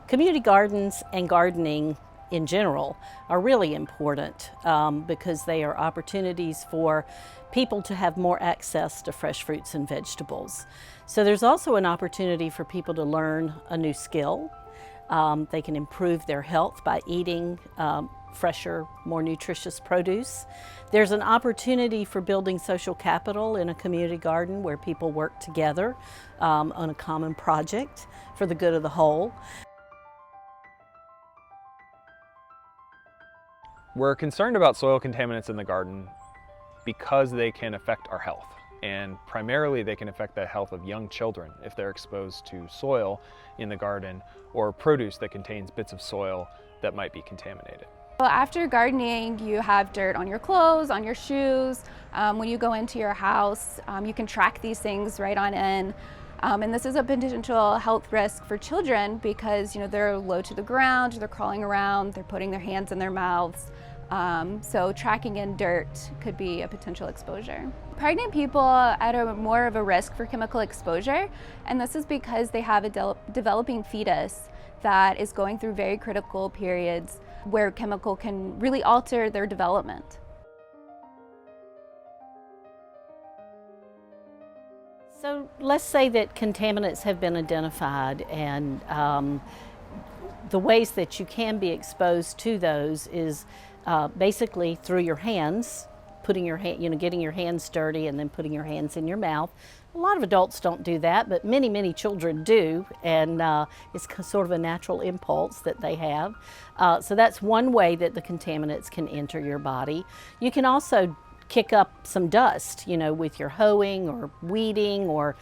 Community gardens and gardening in general are really important because they are opportunities for people to have more access to fresh fruits and vegetables. So there's also an opportunity for people to learn a new skill. They can improve their health by eating fresher, more nutritious produce. There's an opportunity for building social capital in a community garden where people work together on a common project for the good of the whole. We're concerned about soil contaminants in the garden because they can affect our health, and primarily they can affect the health of young children if they're exposed to soil in the garden or produce that contains bits of soil that might be contaminated. Well, after gardening, you have dirt on your clothes, on your shoes. When you go into your house, you can track these things right on in. And this is a potential health risk for children because they're low to the ground, they're crawling around, they're putting their hands in their mouths. So tracking in dirt could be a potential exposure. Pregnant people are at more of a risk for chemical exposure, and this is because they have a developing fetus that is going through very critical periods where chemical can really alter their development. So let's say that contaminants have been identified, and the ways that you can be exposed to those is basically through your hands, putting your getting your hands dirty and then putting your hands in your mouth. A lot of adults don't do that, but many children do, and it's sort of a natural impulse that they have. So that's one way that the contaminants can enter your body. You can also kick up some dust, with your hoeing or weeding or,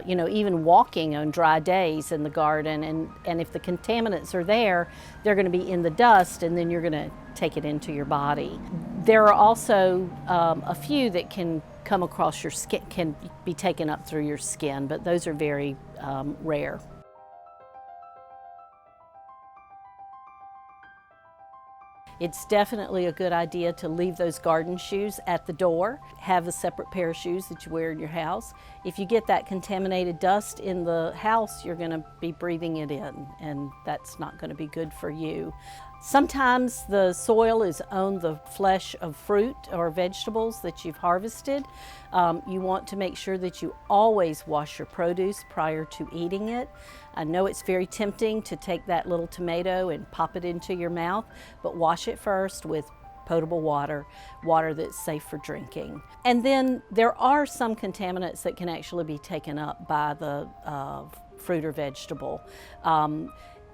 even walking on dry days in the garden. And if the contaminants are there, they're going to be in the dust, and then you're going to take it into your body. There are also a few that can come across your skin, can be taken up through your skin, but those are very rare. It's definitely a good idea to leave those garden shoes at the door. Have a separate pair of shoes that you wear in your house. If you get that contaminated dust in the house, you're going to be breathing it in, and that's not going to be good for you. Sometimes the soil is on the flesh of fruit or vegetables that you've harvested. You want to make sure that you always wash your produce prior to eating it. I know it's very tempting to take that little tomato and pop it into your mouth, but wash it first with potable water that's safe for drinking. And then there are some contaminants that can actually be taken up by the fruit or vegetable.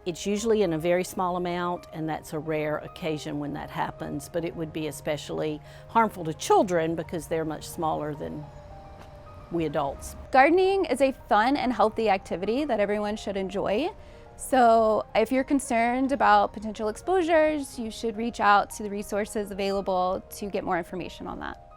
It's usually in a very small amount, and that's a rare occasion when that happens, but it would be especially harmful to children because they're much smaller than we adults. Gardening is a fun and healthy activity that everyone should enjoy. So if you're concerned about potential exposures, you should reach out to the resources available to get more information on that.